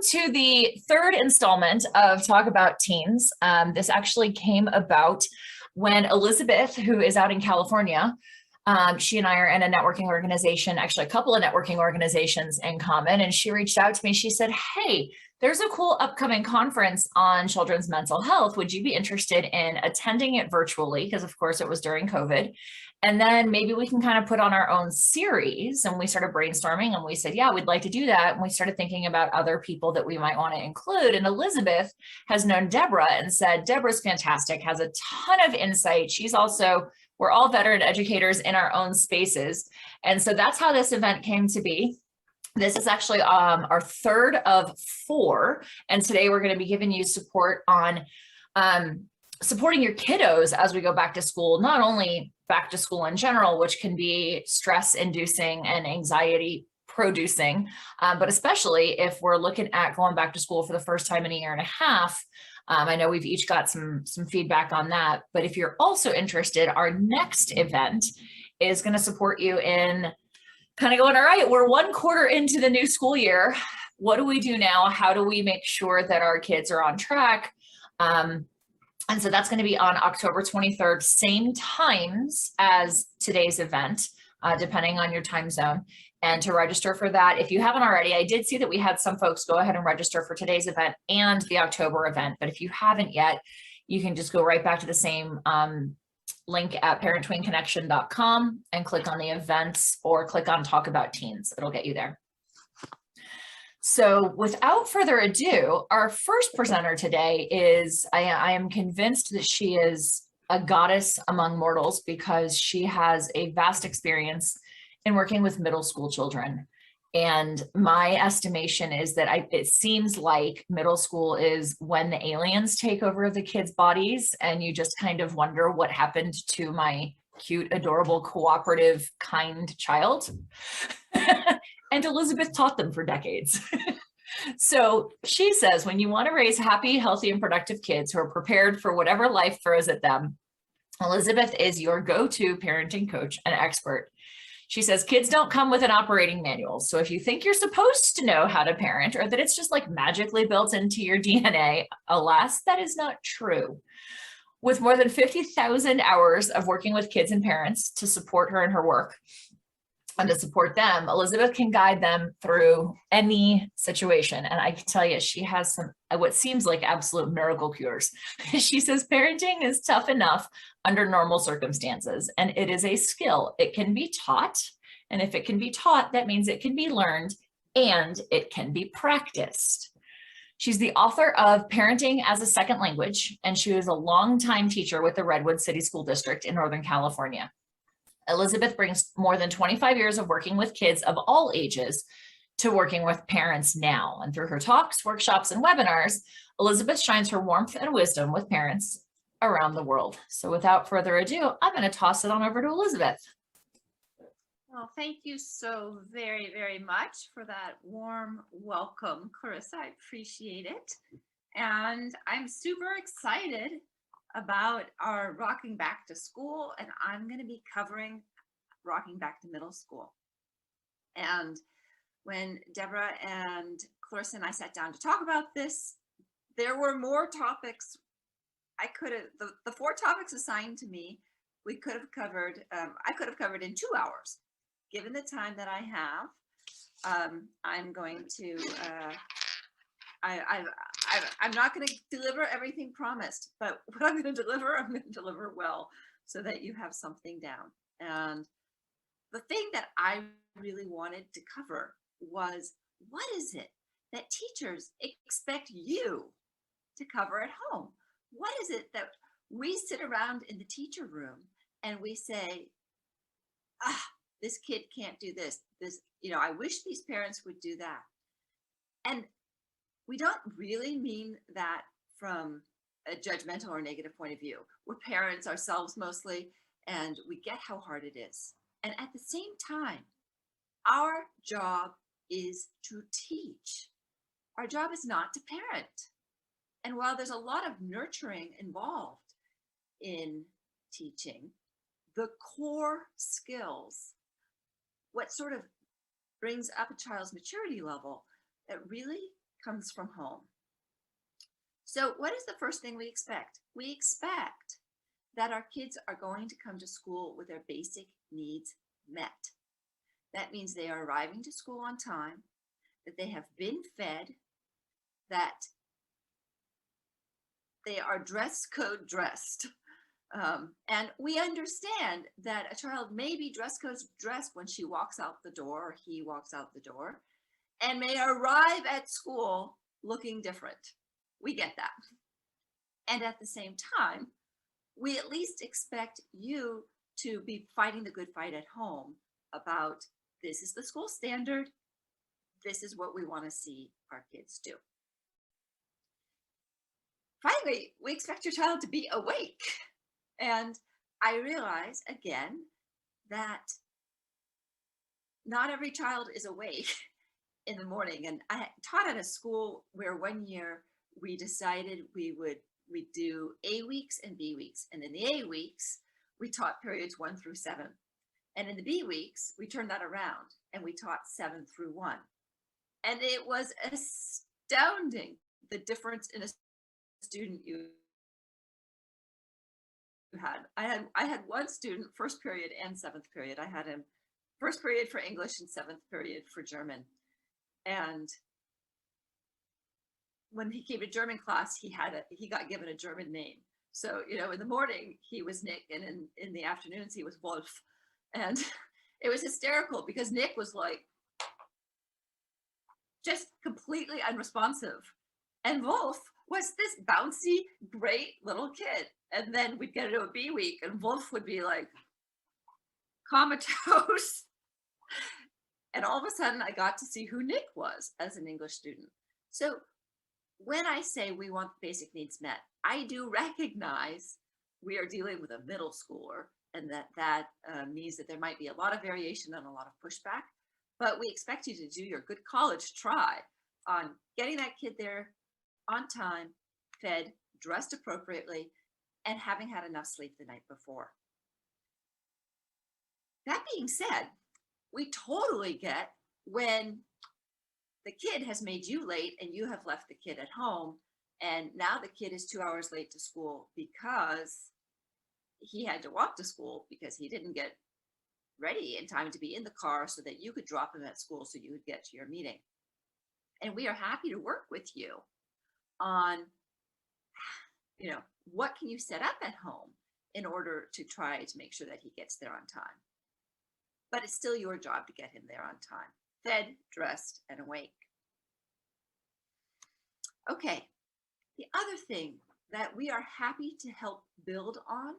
to the third installment of Talk About Teens. This actually came about when Elisabeth, who is out in California, she and I are in a networking organization, actually a couple of networking organizations in common. And she reached out to me. She said, hey, there's a cool upcoming conference on children's mental health. Would you be interested in attending it virtually? Because of course it was during COVID. And then maybe we can kind of put on our own series. And we started brainstorming and we said, yeah, we'd like to do that. And we started thinking about other people that we might want to include. And Elisabeth has known Deborah and said, Deborah's fantastic, has a ton of insight. She's also, we're all veteran educators in our own spaces. And so that's how this event came to be. This is actually our third of 4. And today we're going to be giving you support on supporting your kiddos as we go back to school, not only back to school in general, which can be stress inducing and anxiety producing, but especially if we're looking at going back to school for the first time in a year and a half. I know we've each got some feedback on that, but if you're also interested, our next event is going to support you in kind of going, all right, we're 1 quarter into the new school year. What do we do now? How do we make sure that our kids are on track? And so that's going to be on October 23rd, same times as today's event, depending on your time zone. And to register for that, if you haven't already, I did see that we had some folks go ahead and register for today's event and the October event. But if you haven't yet, you can just go right back to the same link at parenttweenconnection.com and click on the events or click on Talk About Teens. It'll get you there. So without further ado, our first presenter today is, I am convinced that she is a goddess among mortals because she has a vast experience in working with middle school children. And my estimation is that it seems like middle school is when the aliens take over the kids' bodies and you just kind of wonder what happened to my cute, adorable, cooperative, kind child. And Elisabeth taught them for decades. So she says, when you want to raise happy, healthy, and productive kids who are prepared for whatever life throws at them, Elisabeth is your go-to parenting coach and expert. She says, kids don't come with an operating manual. So if you think you're supposed to know how to parent or that it's just like magically built into your DNA, alas, that is not true. With more than 50,000 hours of working with kids and parents to support her in her work, and to support them, Elisabeth can guide them through any situation. And I can tell you, she has some, what seems like absolute miracle cures. She says, parenting is tough enough under normal circumstances, and it is a skill. It can be taught. And if it can be taught, that means it can be learned and it can be practiced. She's the author of Parenting as a Second Language, and she was a longtime teacher with the Redwood City School District in Northern California. Elisabeth brings more than 25 years of working with kids of all ages to working with parents now. And through her talks, workshops, and webinars, Elisabeth shines her warmth and wisdom with parents around the world. So without further ado, I'm going to toss it on over to Elisabeth. Well, thank you so very, very much for that warm welcome, Clarissa. I appreciate it. And I'm super excited about our Rocking Back to School, and I'm going to be covering Rocking Back to Middle School. And when Deborah and Clarissa and I sat down to talk about this, there were more topics I could have, the 4 topics assigned to me, we could have covered, I could have covered in 2 hours. Given the time that I have, I'm going to, I'm not going to deliver everything promised, but what I'm going to deliver, I'm going to deliver well so that you have something down. And the thing that I really wanted to cover was, what is it that teachers expect you to cover at home? What is it that we sit around in the teacher room and we say, this kid can't do this, I wish these parents would do that. And we don't really mean that from a judgmental or negative point of view. We're parents ourselves mostly, and we get how hard it is. And at the same time, our job is to teach. Our job is not to parent. And while there's a lot of nurturing involved in teaching, the core skills, what sort of brings up a child's maturity level, that really comes from home. So what is the first thing we expect? We expect that our kids are going to come to school with their basic needs met. That means they are arriving to school on time, that they have been fed, that they are dress code dressed. And we understand that a child may be dress code dressed when she walks out the door or he walks out the door and may arrive at school looking different. We get that. And at the same time, we at least expect you to be fighting the good fight at home about this is the school standard. This is what we want to see our kids do. Finally, we expect your child to be awake. And I realize again that not every child is awake in the morning. And I taught at a school where one year we decided we'd do A weeks and B weeks. And in the A weeks, we taught periods 1 through 7. And in the B weeks, we turned that around and we taught 7 through 1. And it was astounding the difference in a student you had. I had one student, first period and 7th period. I had him first period for English and 7th period for German. And when he came to German class, he got given a German name. So, in the morning he was Nick, and in the afternoons he was Wolf. And it was hysterical because Nick was like just completely unresponsive. And Wolf was this bouncy, great little kid. And then we'd get into a B week and Wolf would be like comatose. And all of a sudden I got to see who Nick was as an English student. So when I say we want basic needs met, I do recognize we are dealing with a middle schooler, and that means that there might be a lot of variation and a lot of pushback, but we expect you to do your good college try on getting that kid there on time, fed, dressed appropriately, and having had enough sleep the night before. That being said, we totally get when the kid has made you late and you have left the kid at home, and now the kid is 2 hours late to school because he had to walk to school because he didn't get ready in time to be in the car so that you could drop him at school so you would get to your meeting. And we are happy to work with you on, what can you set up at home in order to try to make sure that he gets there on time. But it's still your job to get him there on time, fed, dressed, and awake. Okay, the other thing that we are happy to help build on,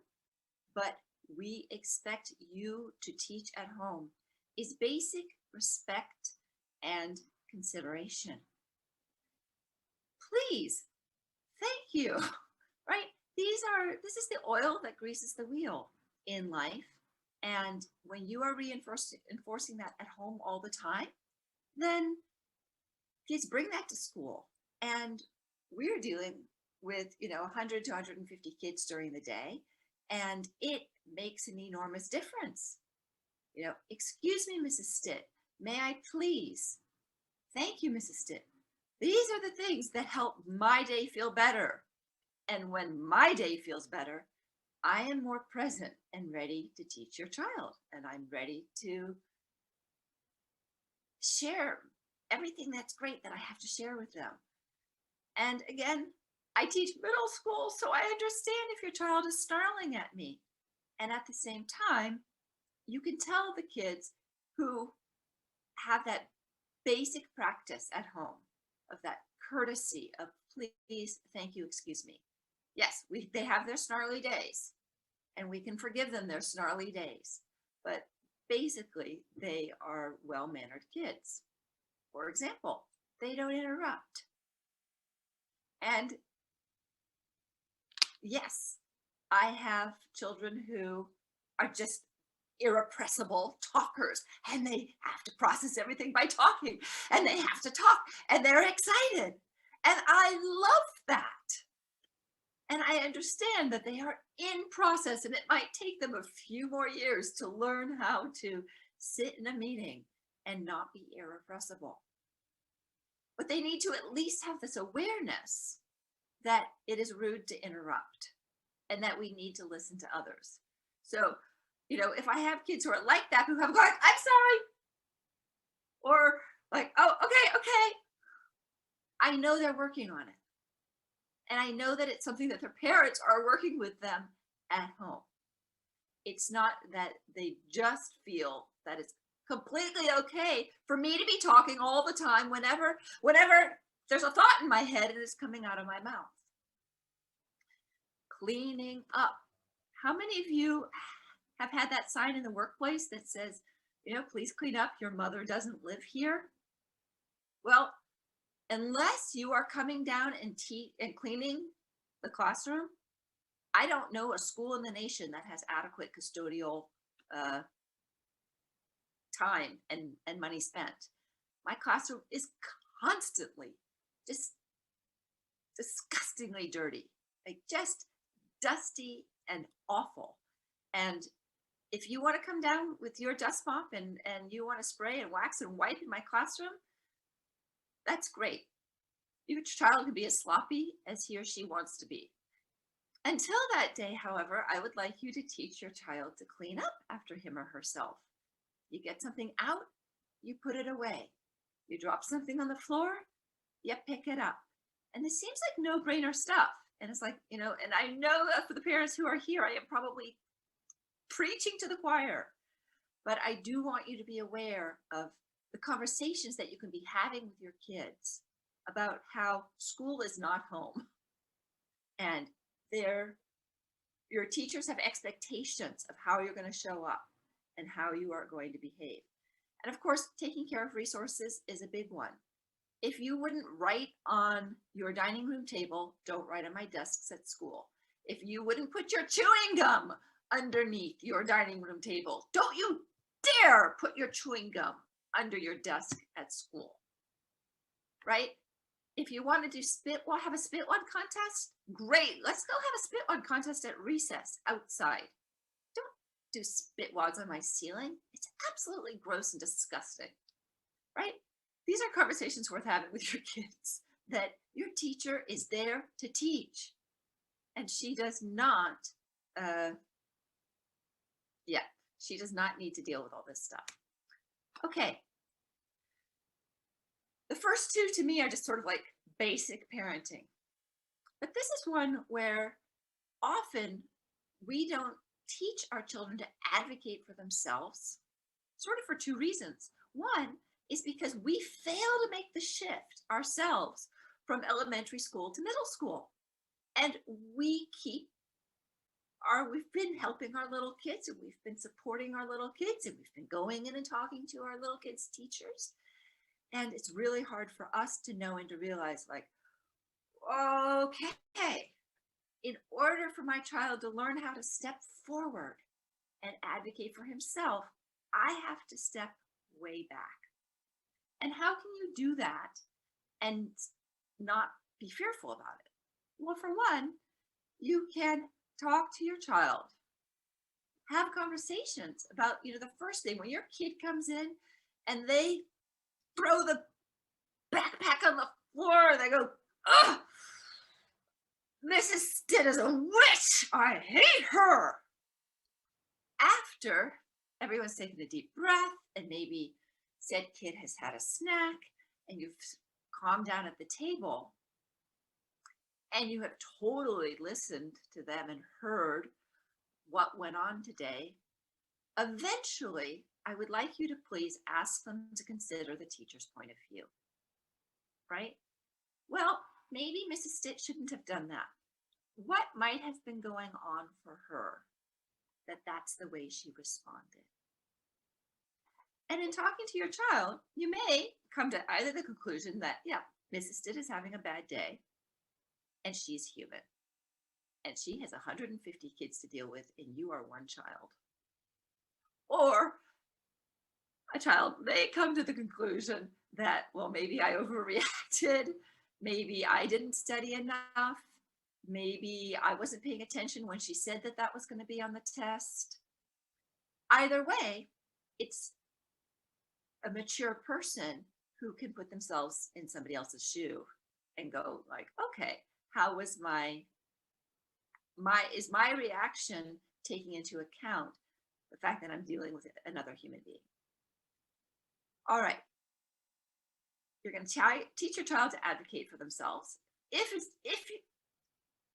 but we expect you to teach at home, is basic respect and consideration. Please, thank you, right? This is the oil that greases the wheel in life. And when you are enforcing that at home all the time, then kids bring that to school. And we're dealing with, 100 to 150 kids during the day, and it makes an enormous difference. Excuse me, Mrs. Stitt, may I please? Thank you, Mrs. Stitt. These are the things that help my day feel better. And when my day feels better, I am more present and ready to teach your child. And I'm ready to share everything that's great that I have to share with them. And again, I teach middle school, so I understand if your child is snarling at me. And at the same time, you can tell the kids who have that basic practice at home of that courtesy of please, thank you, excuse me. Yes, they have their snarly days, and we can forgive them their snarly days, but basically they are well-mannered kids. For example, they don't interrupt. And yes, I have children who are just irrepressible talkers, and they have to process everything by talking, and they have to talk, and they're excited. And I love that. And I understand that they are in process, and it might take them a few more years to learn how to sit in a meeting and not be irrepressible. but they need to at least have this awareness that it is rude to interrupt and that we need to listen to others. So, if I have kids who are like that, who have gone, I'm sorry, or like, oh, okay, I know they're working on it. And I know that it's something that their parents are working with them at home. It's not that they just feel that it's completely okay for me to be talking all the time whenever there's a thought in my head and it's coming out of my mouth. Cleaning up. How many of you have had that sign in the workplace that says, please clean up, your mother doesn't live here? Well, unless you are coming down and cleaning the classroom, I don't know a school in the nation that has adequate custodial time and money spent. My classroom is constantly just disgustingly dirty, like just dusty and awful. And if you want to come down with your dust mop and you want to spray and wax and wipe in my classroom, that's great. Your child can be as sloppy as he or she wants to be. Until that day, however, I would like you to teach your child to clean up after him or herself. You get something out, you put it away. You drop something on the floor, you pick it up. And this seems like no-brainer stuff. And it's like, and I know that for the parents who are here, I am probably preaching to the choir. But I do want you to be aware of the conversations that you can be having with your kids about how school is not home. And your teachers have expectations of how you're going to show up and how you are going to behave. And of course, taking care of resources is a big one. If you wouldn't write on your dining room table, don't write on my desks at school. If you wouldn't put your chewing gum underneath your dining room table, don't you dare put your chewing gum under your desk at school, right? If you want to do have a spit wad contest, great. Let's go have a spit wad contest at recess outside. Don't do spit wads on my ceiling. It's absolutely gross and disgusting, right? These are conversations worth having with your kids, that your teacher is there to teach. And she does not, she does not need to deal with all this stuff. Okay. The first two to me are just sort of like basic parenting. But this is one where often we don't teach our children to advocate for themselves, sort of for two reasons. One is because we fail to make the shift ourselves from elementary school to middle school. And we've been helping our little kids, and we've been supporting our little kids, and we've been going in and talking to our little kids' teachers. And it's really hard for us to know and to realize, like, okay, in order for my child to learn how to step forward and advocate for himself, I have to step way back. And how can you do that and not be fearful about it? Well, for one, you can talk to your child, have conversations about, the first thing when your kid comes in and they throw the backpack on the floor, they go, "Ugh, Mrs. Stitt is a witch. I hate her." After everyone's taken a deep breath and maybe said kid has had a snack and you've calmed down at the table and you have totally listened to them and heard what went on today, eventually, I would like you to please ask them to consider the teacher's point of view, right? Well, maybe Mrs. Stitt shouldn't have done that. What might have been going on for her that's the way she responded? And in talking to your child, you may come to either the conclusion that, Mrs. Stitt is having a bad day and she's human and she has 150 kids to deal with and you are one child. Or a child may come to the conclusion that, well, maybe I overreacted, maybe I didn't study enough, maybe I wasn't paying attention when she said that was going to be on the test. Either way, it's a mature person who can put themselves in somebody else's shoe and go like, okay, how was is my reaction taking into account the fact that I'm dealing with another human being? All right. You're going to teach your child to advocate for themselves.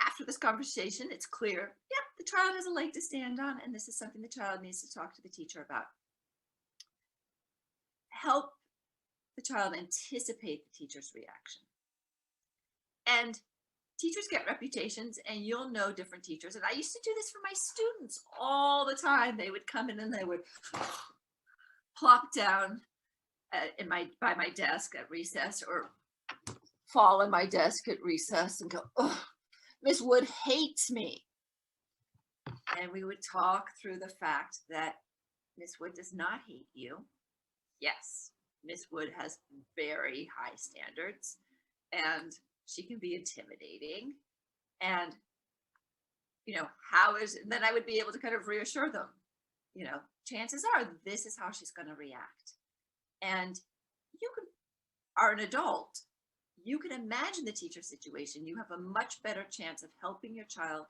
After this conversation, it's clear, yep, the child has a leg to stand on, and this is something the child needs to talk to the teacher about. Help the child anticipate the teacher's reaction. And teachers get reputations, and you'll know different teachers. And I used to do this for my students all the time. They would come in and they would plop down by my desk at recess, or fall on my desk at recess and go, oh, Miss Wood hates me. And we would talk through the fact that Miss Wood does not hate you. Yes, Miss Wood has very high standards, and she can be intimidating. And, and then I would be able to kind of reassure them, chances are this is how she's going to react. And you are an adult. You can imagine the teacher situation. You have a much better chance of helping your child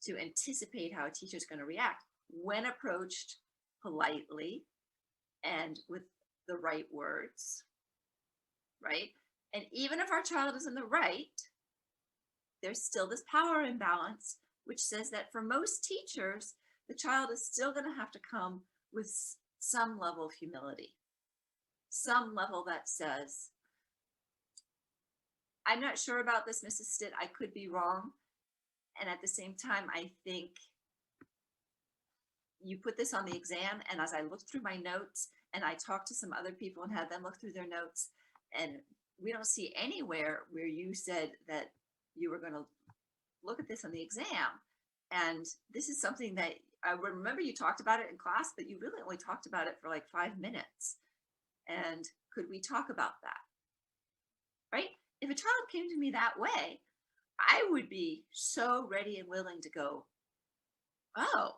to anticipate how a teacher is going to react when approached politely and with the right words, right? And even if our child is in the right, there's still this power imbalance, which says that for most teachers, the child is still going to have to come with some level of humility, some level that says, I'm not sure about this, Mrs. Stitt, I could be wrong. And at the same time, I think you put this on the exam, and as I looked through my notes and I talked to some other people and had them look through their notes, and we don't see anywhere where you said that you were going to look at this on the exam. And this is something that I remember you talked about it in class, but you really only talked about it for like 5 minutes. And could we talk about that? Right? If a child came to me that way, I would be so ready and willing to go, oh,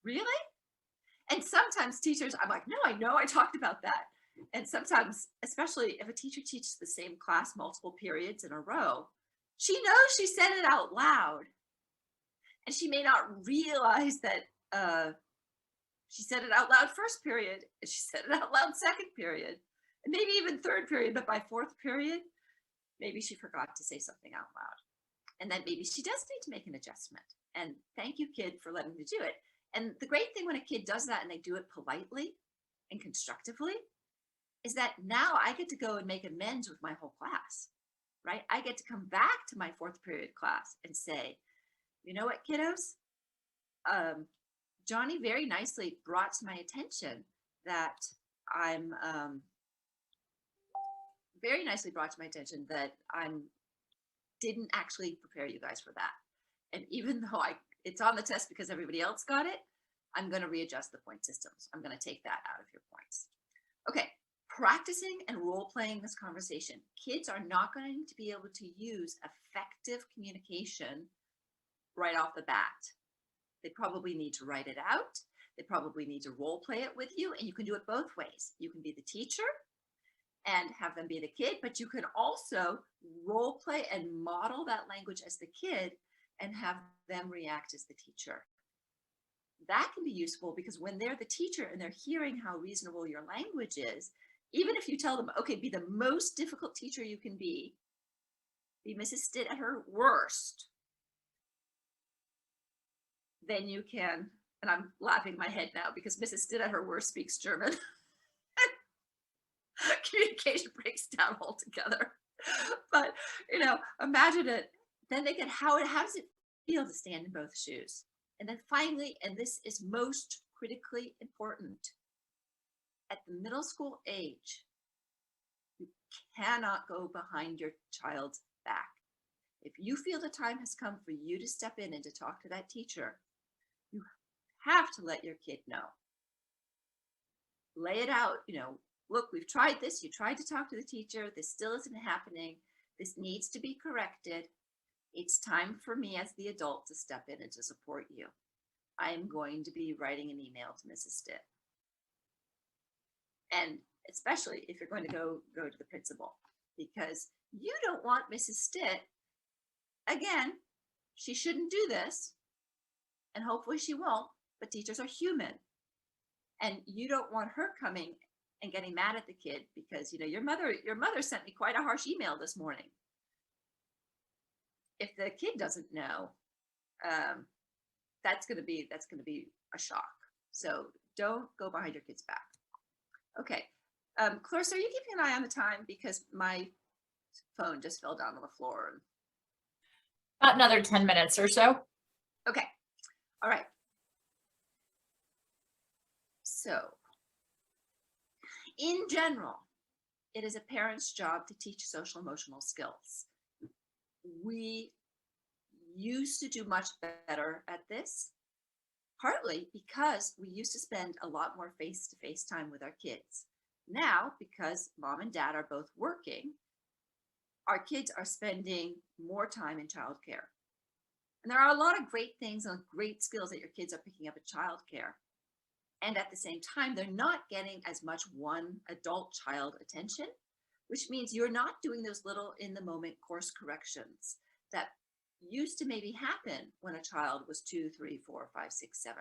really? And sometimes teachers, I'm like, no, I know I talked about that. And sometimes, especially if a teacher teaches the same class multiple periods in a row, she knows she said it out loud. And she may not realize that she said it out loud first period, and she said it out loud second period, and maybe even third period, but by fourth period, maybe she forgot to say something out loud. And then maybe she does need to make an adjustment. And thank you, kid, for letting me do it. And the great thing when a kid does that and they do it politely and constructively is that now I get to go and make amends with my whole class, right? I get to come back to my fourth period class and say, you know what, kiddos? Johnny very nicely brought to my attention that I didn't actually prepare you guys for that. And even though it's on the test because everybody else got it, I'm going to readjust the point systems. I'm going to take that out of your points. Okay, practicing and role-playing this conversation. Kids are not going to be able to use effective communication right off the bat. They probably need to write it out. They probably need to role-play it with you, and you can do it both ways. You can be the teacher and have them be the kid, but you can also role play and model that language as the kid and have them react as the teacher. That can be useful because when they're the teacher and they're hearing how reasonable your language is, even if you tell them, okay, be the most difficult teacher you can be Mrs. Stitt at her worst, then you can, and I'm laughing my head now because Mrs. Stitt at her worst speaks German. Communication breaks down altogether. But imagine it. Then they get how does it feel to stand in both shoes? And then finally, and this is most critically important, at the middle school age, you cannot go behind your child's back. If you feel the time has come for you to step in and to talk to that teacher, you have to let your kid know. Lay it out, look, we've tried this. You tried to talk to the teacher. This still isn't happening. This needs to be corrected. It's time for me as the adult to step in and to support you. I am going to be writing an email to Mrs. Stitt. And especially if you're going to go to the principal, because you don't want Mrs. Stitt, again, she shouldn't do this, and hopefully she won't, but teachers are human. And you don't want her coming and getting mad at the kid because, your mother sent me quite a harsh email this morning. If the kid doesn't know, that's going to be a shock. So don't go behind your kid's back. Okay. Clarissa, are you keeping an eye on the time? Because my phone just fell down on the floor. About another 10 minutes or so. Okay. All right. So, in general, it is a parent's job to teach social emotional skills. We used to do much better at this, partly because we used to spend a lot more face-to-face time with our kids. Now, because mom and dad are both working, our kids are spending more time in childcare. And there are a lot of great things and great skills that your kids are picking up at childcare. And at the same time, they're not getting as much one adult child attention, which means you're not doing those little in the moment course corrections that used to maybe happen when a child was 2, 3, 4, 5, 6, 7,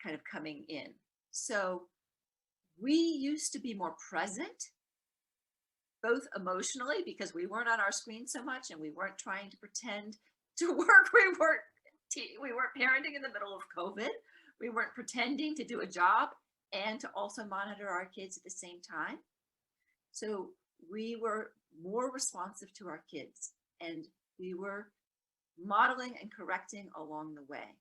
kind of coming in. So we used to be more present, both emotionally, because we weren't on our screen so much and we weren't trying to pretend to work. We weren't parenting in the middle of COVID. We weren't pretending to do a job and to also monitor our kids at the same time. So we were more responsive to our kids, and we were modeling and correcting along the way.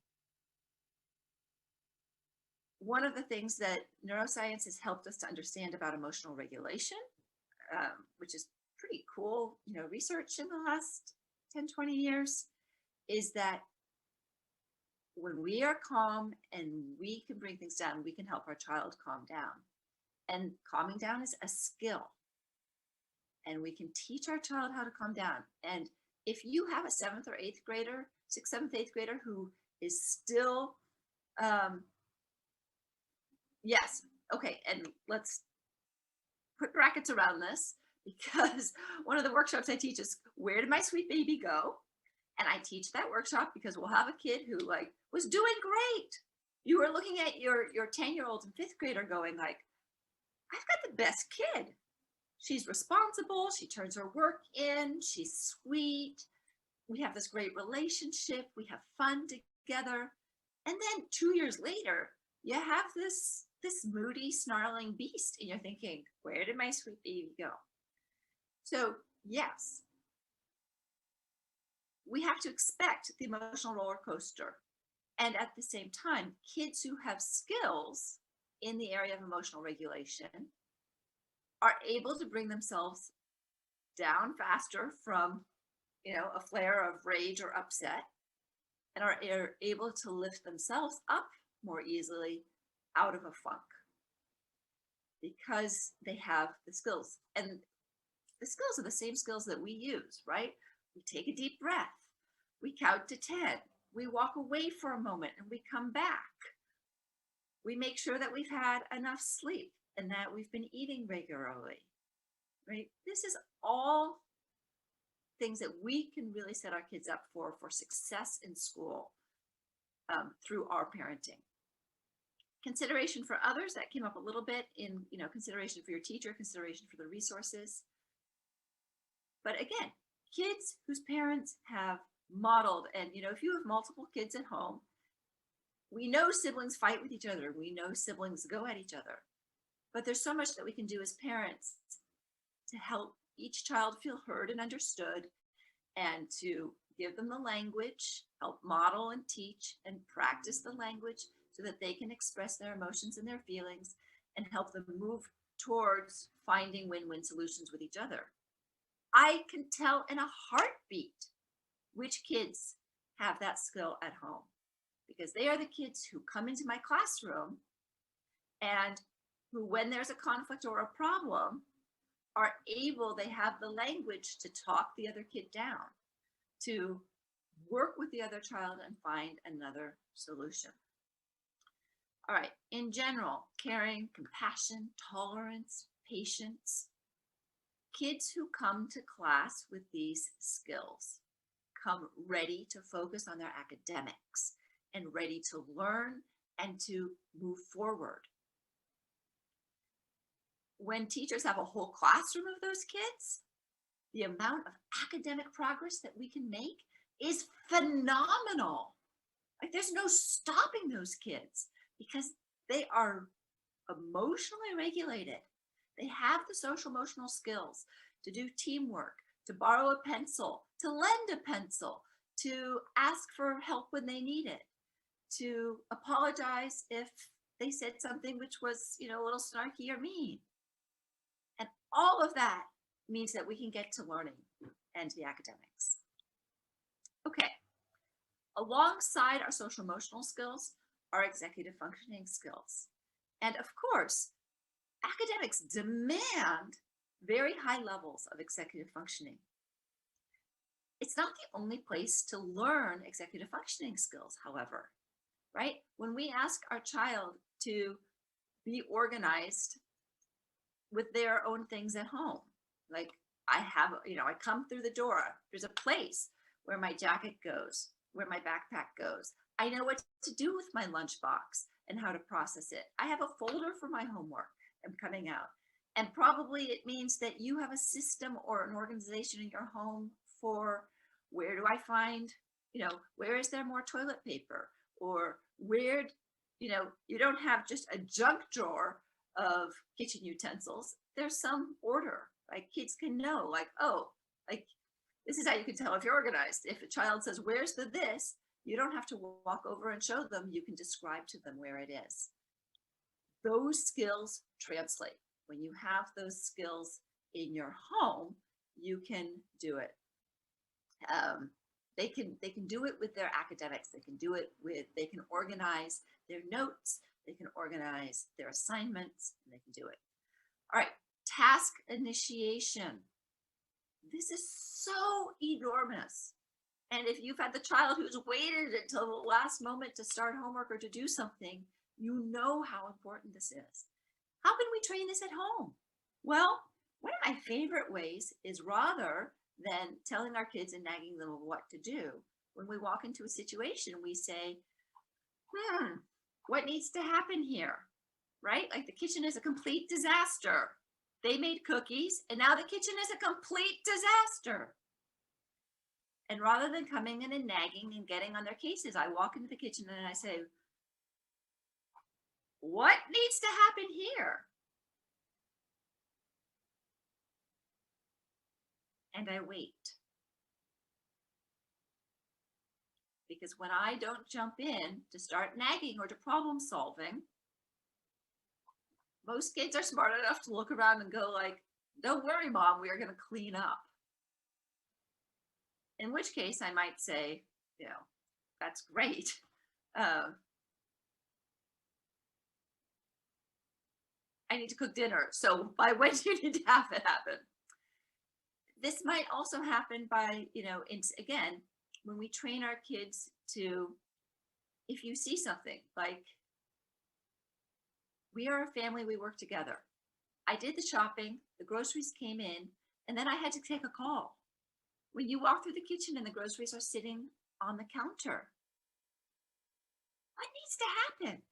One of the things that neuroscience has helped us to understand about emotional regulation, which is pretty cool, research in the last 10, 20 years, is that when we are calm and we can bring things down, we can help our child calm down. And calming down is a skill. And we can teach our child how to calm down. And if you have a 7th or 8th grader, 6th, 7th, 8th grader who is still, yes, okay, and let's put brackets around this, because one of the workshops I teach is, where did my sweet baby go? And I teach that workshop because we'll have a kid who was doing great. You were looking at your 10-year-old and 5th grader going like, I've got the best kid. She's responsible. She turns her work in. She's sweet. We have this great relationship. We have fun together. And then 2 years later, you have this moody, snarling beast, and you're thinking, where did my sweet baby go? So yes, we have to expect the emotional roller coaster. And at the same time, kids who have skills in the area of emotional regulation are able to bring themselves down faster from, a flare of rage or upset, and are able to lift themselves up more easily out of a funk because they have the skills. And the skills are the same skills that we use, right? We take a deep breath, we count to 10, we walk away for a moment and we come back. We make sure that we've had enough sleep and that we've been eating regularly, right? This is all things that we can really set our kids up for success in school through our parenting. Consideration for others, that came up a little bit in, consideration for your teacher, consideration for the resources. But again, kids whose parents have modeled, and if you have multiple kids at home, we know siblings fight with each other. We know siblings go at each other. But there's so much that we can do as parents to help each child feel heard and understood, and to give them the language, help model and teach and practice the language so that they can express their emotions and their feelings, and help them move towards finding win-win solutions with each other. I can tell in a heartbeat which kids have that skill at home, because they are the kids who come into my classroom and who, when there's a conflict or a problem, are able, they have the language to talk the other kid down, to work with the other child and find another solution. All right, in general, caring, compassion, tolerance, patience. Kids who come to class with these skills come ready to focus on their academics and ready to learn and to move forward. When teachers have a whole classroom of those kids, the amount of academic progress that we can make is phenomenal. Like there's no stopping those kids because they are emotionally regulated. They have the social emotional skills to do teamwork, to borrow a pencil, to lend a pencil, to ask for help when they need it, to apologize if they said something which was, a little snarky or mean. And all of that means that we can get to learning and the academics. Okay, alongside our social emotional skills are executive functioning skills. And of course, academics demand very high levels of executive functioning. It's not the only place to learn executive functioning skills, however, right? When we ask our child to be organized with their own things at home, like I come through the door, there's a place where my jacket goes, where my backpack goes. I know what to do with my lunchbox and how to process it. I have a folder for my homework. I'm coming out. And probably it means that you have a system or an organization in your home for where do I find, where is there more toilet paper? Or where, you don't have just a junk drawer of kitchen utensils. There's some order, like kids can know, like, oh, like this is how you can tell if you're organized. If a child says, where's the this? You don't have to walk over and show them. You can describe to them where it is. Those skills translate. When you have those skills in your home, you can do it. They can do it with their academics. They can organize their notes. They can organize their assignments. And they can do it. All right, task initiation. This is so enormous. And if you've had the child who's waited until the last moment to start homework or to do something, you know how important this is. How can we train this at home? Well, one of my favorite ways is rather than telling our kids and nagging them of what to do, when we walk into a situation, we say, what needs to happen here? Right? Like the kitchen is a complete disaster. They made cookies and now the kitchen is a complete disaster. And rather than coming in and nagging and getting on their cases, I walk into the kitchen and I say, what needs to happen here? And I wait. Because when I don't jump in to start nagging or to problem solving, most kids are smart enough to look around and go like, don't worry, Mom, we are going to clean up. In which case I might say, that's great. I need to cook dinner. So by when do you need to have it happen? This might also happen by, again, when we train our kids to, if you see something like, we are a family, we work together. I did the shopping, the groceries came in, and then I had to take a call. When you walk through the kitchen and the groceries are sitting on the counter, what needs to happen?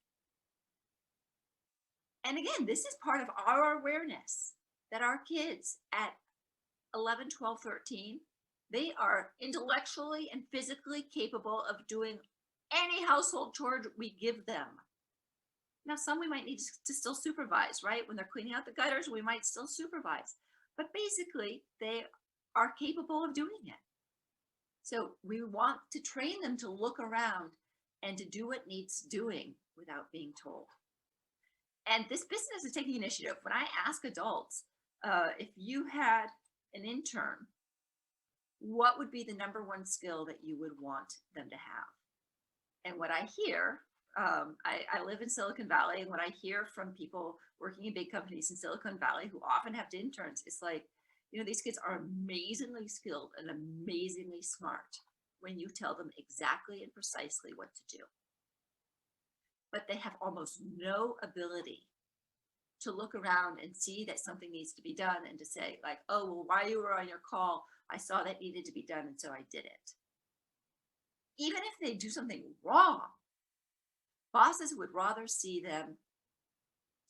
And again, this is part of our awareness that our kids at 11, 12, 13, they are intellectually and physically capable of doing any household chore we give them. Now, some we might need to still supervise, right? When they're cleaning out the gutters, we might still supervise. But basically, they are capable of doing it. So we want to train them to look around and to do what needs doing without being told. And this business is taking initiative. When I ask adults, if you had an intern, what would be the number one skill that you would want them to have? And what I hear, I live in Silicon Valley, and what I hear from people working in big companies in Silicon Valley who often have interns, is like, these kids are amazingly skilled and amazingly smart when you tell them exactly and precisely what to do. but they have almost no ability to look around and see that something needs to be done and to say like, oh, well, while you were on your call, I saw that needed to be done, and so I did it. Even if they do something wrong, bosses would rather see them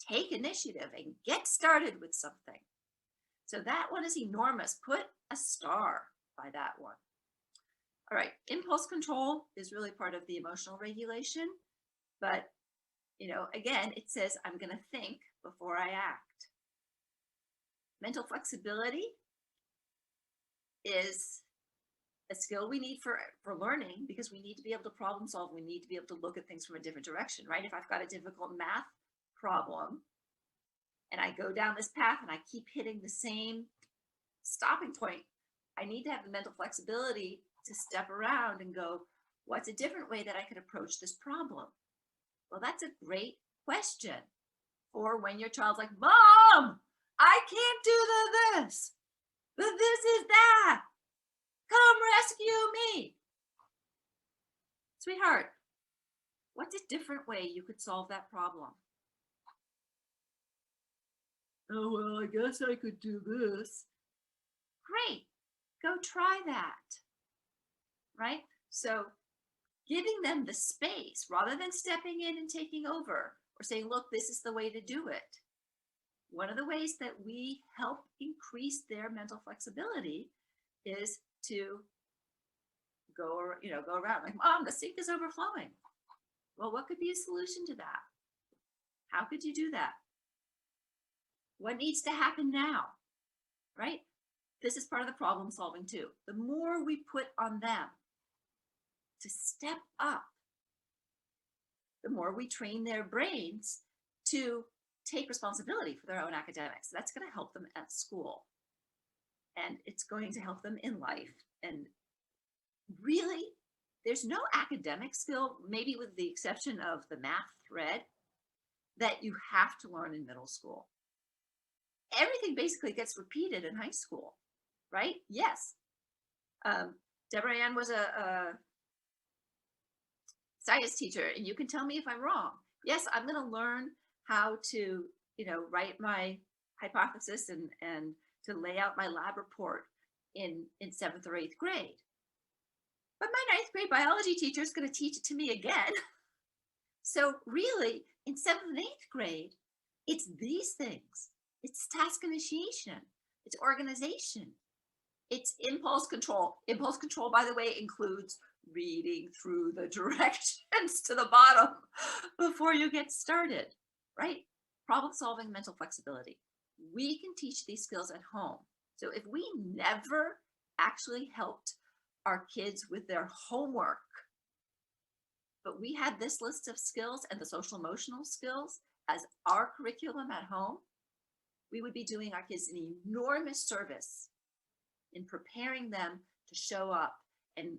take initiative and get started with something. So that one is enormous. Put a star by that one. All right, impulse control is really part of the emotional regulation, but again, it says I'm going to think before I act. Mental flexibility is a skill we need for learning, because we need to be able to problem solve. We need to be able to look at things from a different direction, right? If I've got a difficult math problem and I go down this path and I keep hitting the same stopping point, I need to have the mental flexibility to step around and go, what's a different way that I could approach this problem? Well, that's a great question for when your child's like, Mom, I can't do this, but this is that. Come rescue me. Sweetheart, what's a different way you could solve that problem? Oh, well, I guess I could do this. Great. Go try that. Right? So giving them the space rather than stepping in and taking over or saying, look, this is the way to do it. One of the ways that we help increase their mental flexibility is to go around like, Mom, the sink is overflowing. Well, what could be a solution to that? How could you do that? What needs to happen now? Right? This is part of the problem solving too. The more we put on them to step up, the more we train their brains to take responsibility for their own academics. That's going to help them at school. And it's going to help them in life. And really, there's no academic skill, maybe with the exception of the math thread, that you have to learn in middle school. Everything basically gets repeated in high school, right? Yes. Deborah Ann was a science teacher, and you can tell me if I'm wrong. Yes, I'm going to learn how to, write my hypothesis and to lay out my lab report in 7th or 8th grade. But my 9th grade biology teacher is going to teach it to me again. So really, in 7th and 8th grade, it's these things. It's task initiation. It's organization. It's impulse control. Impulse control, by the way, includes reading through the directions to the bottom before you get started, right? Problem solving, mental flexibility. We can teach these skills at home. So if we never actually helped our kids with their homework, but we had this list of skills and the social emotional skills as our curriculum at home, we would be doing our kids an enormous service in preparing them to show up and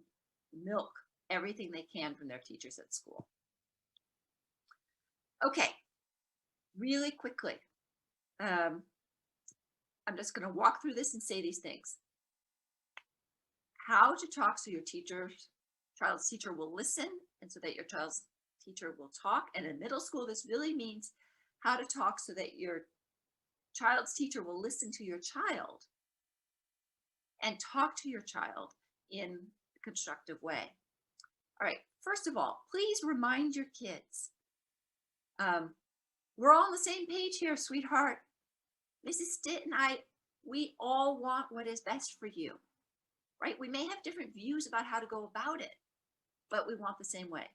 milk everything they can from their teachers at school. Okay, really quickly. I'm just going to walk through this and say these things. How to talk so your child's teacher will listen, and so that your child's teacher will talk. And in middle school, this really means how to talk so that your child's teacher will listen to your child and talk to your child in a constructive way. All right, first of all, please remind your kids, we're all on the same page here, sweetheart. Mrs. Stitt and I, we all want what is best for you, right? We may have different views about how to go about it, but we want the same way.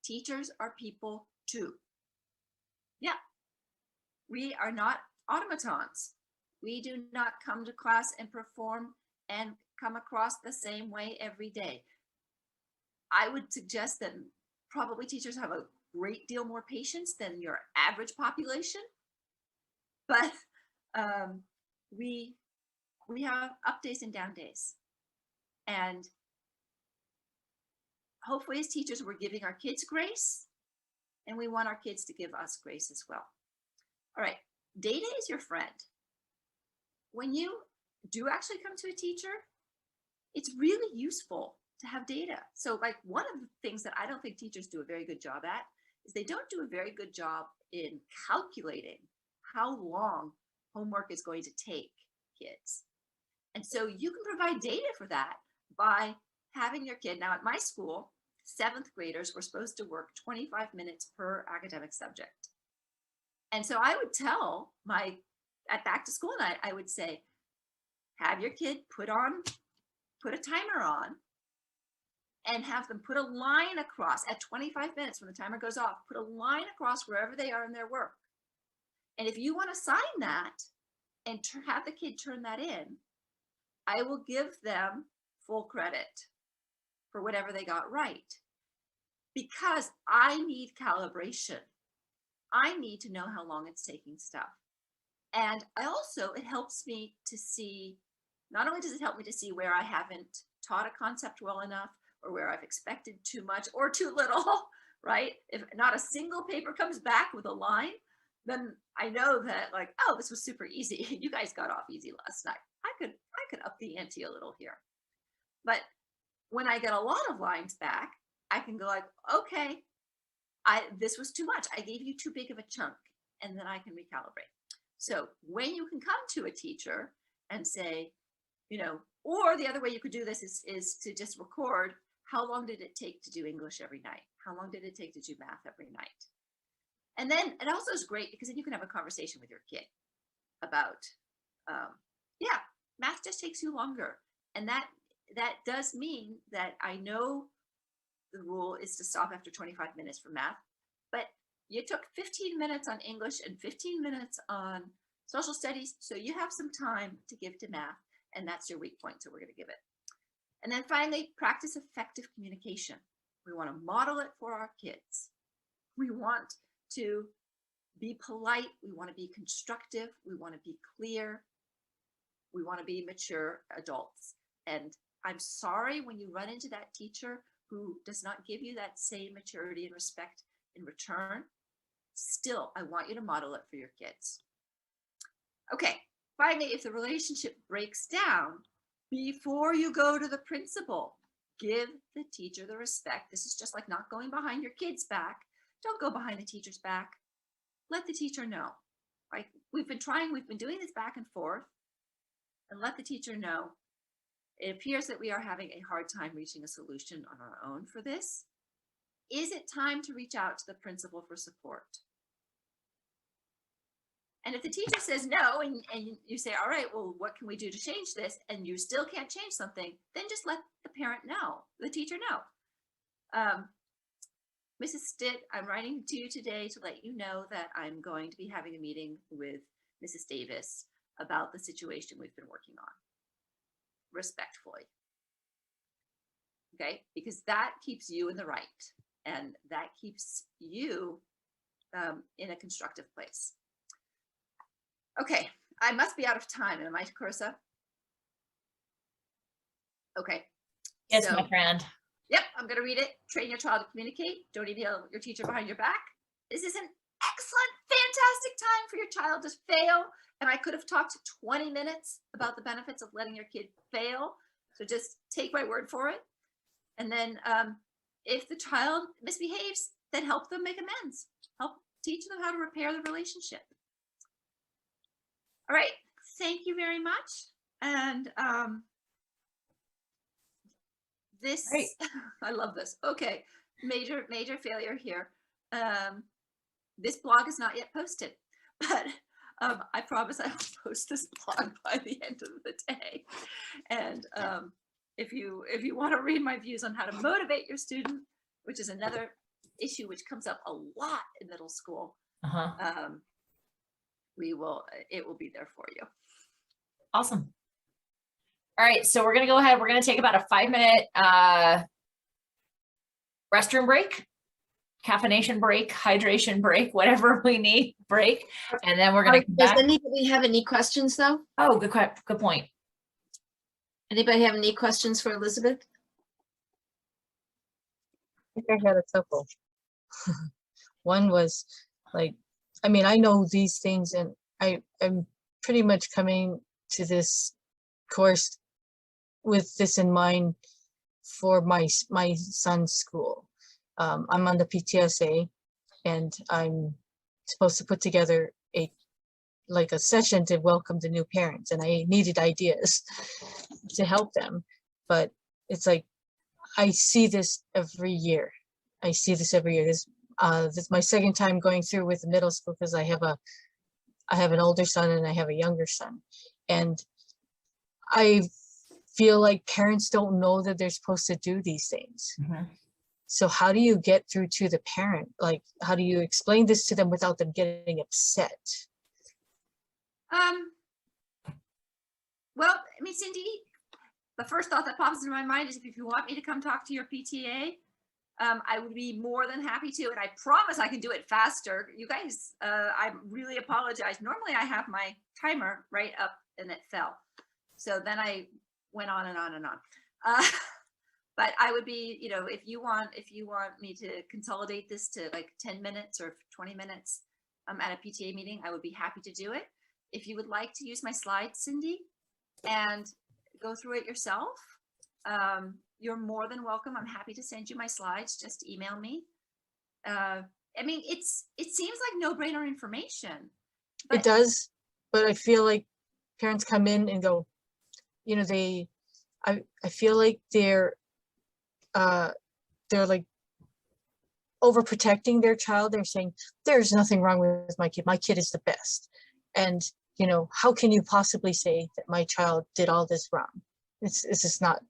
Teachers are people too. Yeah, we are not automatons. We do not come to class and perform and come across the same way every day. I would suggest that probably teachers have a great deal more patience than your average population, but we have up days and down days. And hopefully as teachers, we're giving our kids grace, and we want our kids to give us grace as well. All right, data is your friend. When you do actually come to a teacher, it's really useful to have data. So like one of the things that I don't think teachers do a very good job at is they don't do a very good job in calculating how long homework is going to take kids. And so you can provide data for that by having your kid. Now at my school, 7th graders were supposed to work 25 minutes per academic subject. And so I would tell at back to school night, I would say, have your kid put a timer on and have them put a line across at 25 minutes when the timer goes off, put a line across wherever they are in their work. And if you want to sign that and have the kid turn that in, I will give them full credit for whatever they got right, because I need calibration. I need to know how long it's taking stuff. And it helps me to see, not only does it help me to see where I haven't taught a concept well enough, or where I've expected too much or too little, right? If not a single paper comes back with a line, then I know that, like, oh, this was super easy. You guys got off easy last night. I could up the ante a little here. But when I get a lot of lines back, I can go like, okay, this was too much. I gave you too big of a chunk, and then I can recalibrate. So when you can come to a teacher and say, or the other way you could do this is to just record, how long did it take to do English every night? How long did it take to do math every night? And then it also is great because then you can have a conversation with your kid about, math just takes you longer. And that does mean that I know the rule is to stop after 25 minutes for math, but you took 15 minutes on English and 15 minutes on social studies. So you have some time to give to math, and that's your weak point. So we're going to give it. And then finally, practice effective communication. We want to model it for our kids. We want to be polite. We want to be constructive. We want to be clear. We want to be mature adults. And I'm sorry when you run into that teacher who does not give you that same maturity and respect in return. Still, I want you to model it for your kids. Okay, finally, if the relationship breaks down, before you go to the principal, give the teacher the respect. This is just like not going behind your kid's back. Don't go behind the teacher's back. Let the teacher know. Right? We've been doing this back and forth, and let the teacher know. It appears that we are having a hard time reaching a solution on our own for this. Is it time to reach out to the principal for support? And if the teacher says no, and you say, all right, well, what can we do to change this? And you still can't change something, then just let the parent know, the teacher know. Mrs. Stitt, I'm writing to you today to let you know that I'm going to be having a meeting with Mrs. Davis about the situation we've been working on. Respectfully. Okay, because that keeps you in the right, and that keeps you in a constructive place. Okay, I must be out of time. Am I, Carissa? Okay. Yes, so, my friend. Yep, I'm going to read it. Train your child to communicate. Don't email your teacher behind your back. This is an excellent, fantastic time for your child to fail. And I could have talked 20 minutes about the benefits of letting your kid fail. So just take my word for it. And then if the child misbehaves, then help them make amends. Help teach them how to repair the relationship. All right, thank you very much. And this, right. I love this. Okay, major failure here. This blog is not yet posted, but I promise I will post this blog by the end of the day. And if you want to read my views on how to motivate your student, which is another issue which comes up a lot in middle school, it will be there for you. Awesome. All right, so we're going to go ahead. We're going to take about a 5-minute restroom break, caffeination break, hydration break, whatever we need break. And then we're going to come back. Does anybody have any questions though? Oh, good point. Anybody have any questions for Elisabeth? I think I had a couple. One was like, I mean, I know these things, and I'm pretty much coming to this course with this in mind for my son's school. I'm on the PTSA, and I'm supposed to put together like a session to welcome the new parents, and I needed ideas to help them. But it's like, I see this every year. I see this every year. This is my second time going through with the middle school, because I have an older son and I have a younger son. And I feel like parents don't know that they're supposed to do these things. So how do you get through to the parent? Like, how do you explain this to them without them getting upset? Well, I mean, Cindy, the first thought that pops into my mind is if you want me to come talk to your PTA, I would be more than happy to, and I promise I can do it faster. You guys, I really apologize. Normally I have my timer right up and it fell. So then I went on and on and on. But I would be, you know, if you want me to consolidate this to like 10 minutes or 20 minutes at a PTA meeting, I would be happy to do it. If you would like to use my slides, Cindy, and go through it yourself, you're more than welcome. I'm happy to send you my slides. Just email me. I mean, it seems like no-brainer information. It does, but I feel like parents come in and go, you know, I feel like they're like overprotecting their child. They're saying, there's nothing wrong with my kid. My kid is the best. And, you know, how can you possibly say that my child did all this wrong? This is not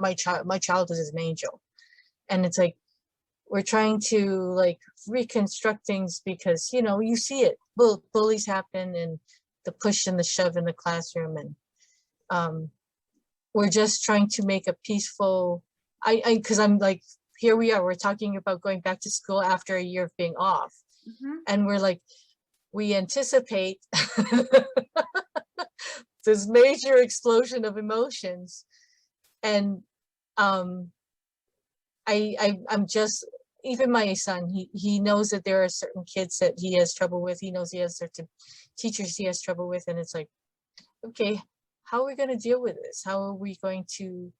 my child. My child is an angel. And it's like, we're trying to like reconstruct things because, you know, you see it. Bullies happen, and the push and the shove in the classroom. And we're just trying to make a peaceful, because I'm like, here we are, we're talking about going back to school after a year of being off. And we're like, we anticipate this major explosion of emotions. And I'm just, even my son, he knows that there are certain kids that he has trouble with. He knows he has certain teachers he has trouble with. And it's like, okay, how are we going to deal with this? How are we going to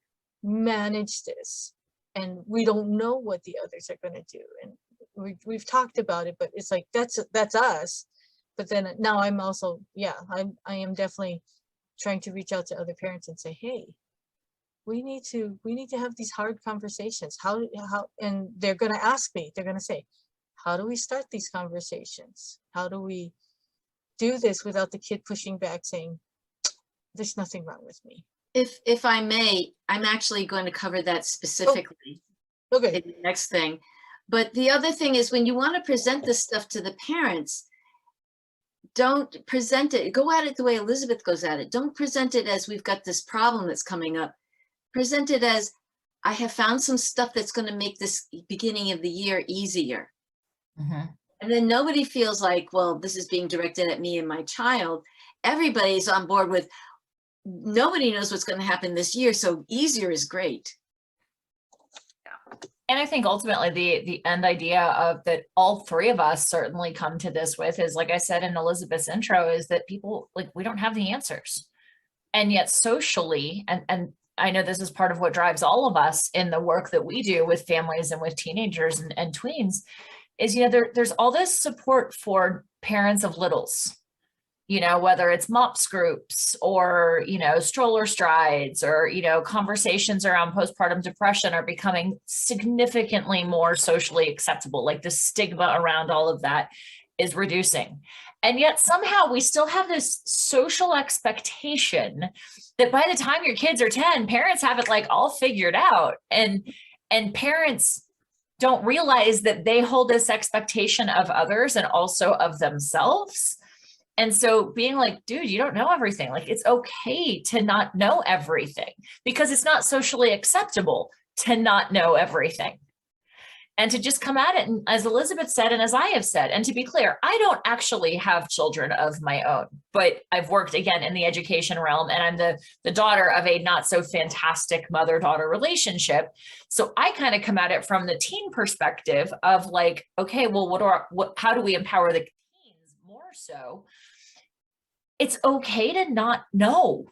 manage this? And we don't know what the others are going to do. And we've talked about it, but it's like, that's us. But then now I'm also, I am definitely trying to reach out to other parents and say, hey, we need to have these hard conversations. How, and they're going to ask me, they're going to say, how do we start these conversations? How do we do this without the kid pushing back saying, there's nothing wrong with me? If I may, I'm actually going to cover that specifically Okay. in the next thing. But the other thing is, when you want to present this stuff to the parents, don't present it, go at it the way Elisabeth goes at it. Don't present it as we've got this problem that's coming up. Present it as, I have found some stuff that's going to make this beginning of the year easier. And then nobody feels like, well, this is being directed at me and my child. Everybody's on board with, nobody knows what's going to happen this year, so easier is great. And I think ultimately the end idea of that all three of us certainly come to this with is, like I said in Elisabeth's intro, is that people, like, we don't have the answers. And yet socially, and I know this is part of what drives all of us in the work that we do with families and with teenagers and tweens, is, you know, there's all this support for parents of littles. You know, whether it's MOPS groups or, you know, stroller strides or, you know, conversations around postpartum depression are becoming significantly more socially acceptable. Like the stigma around all of that is reducing. And yet somehow we still have this social expectation that by the time your kids are 10, parents have it like all figured out. And parents don't realize that they hold this expectation of others and also of themselves. And so being like, dude, you don't know everything. Like, it's okay to not know everything because it's not socially acceptable to not know everything. And to just come at it, and as Elisabeth said, and as I have said, and to be clear, I don't actually have children of my own, but I've worked again in the education realm, and I'm the daughter of a not so fantastic mother-daughter relationship. So I kind of come at it from the teen perspective of like, okay, well, how do we empower the teens more so? It's okay to not know.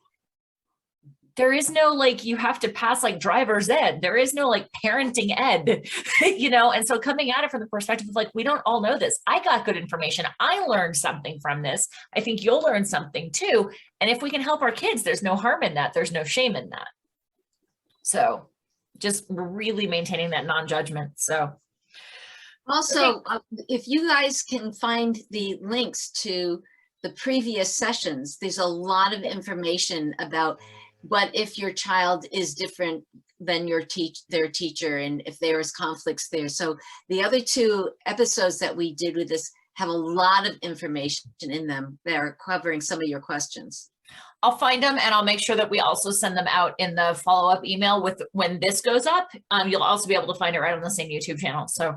there is no like, you have to pass like driver's ed. There is no like parenting ed, you know? And so coming at it from the perspective of like, we don't all know this. I got good information. I learned something from this. I think you'll learn something too. And if we can help our kids, there's no harm in that. There's no shame in that. So just really maintaining that non-judgment. So Also, if you guys can find the links to the previous sessions, there's a lot of information about what if your child is different than their teacher, and if there's conflicts there. So the other 2 episodes that we did with this have a lot of information in them that are covering some of your questions. I'll find them and I'll make sure that we also send them out in the follow-up email with when this goes up. You'll also be able to find it right on the same YouTube channel. So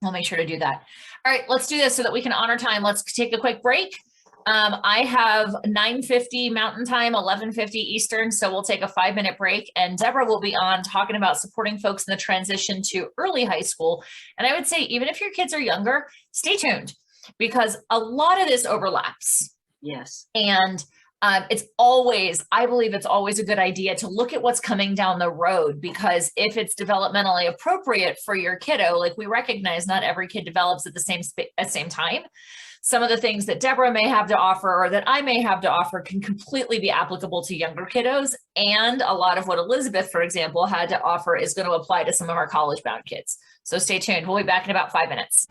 I'll make sure to do that. All right, let's do this so that we can honor time. Let's take a quick break. I have 9:50 Mountain Time, 11:50 Eastern, so we'll take a 5-minute break, and Deborah will be on talking about supporting folks in the transition to early high school. And I would say, even if your kids are younger, stay tuned, because a lot of this overlaps. Yes. And I believe it's always a good idea to look at what's coming down the road, because if it's developmentally appropriate for your kiddo, like we recognize not every kid develops at the same time. Some of the things that Deborah may have to offer or that I may have to offer can completely be applicable to younger kiddos. And a lot of what Elisabeth, for example, had to offer is going to apply to some of our college-bound kids. So stay tuned. We'll be back in about 5 minutes.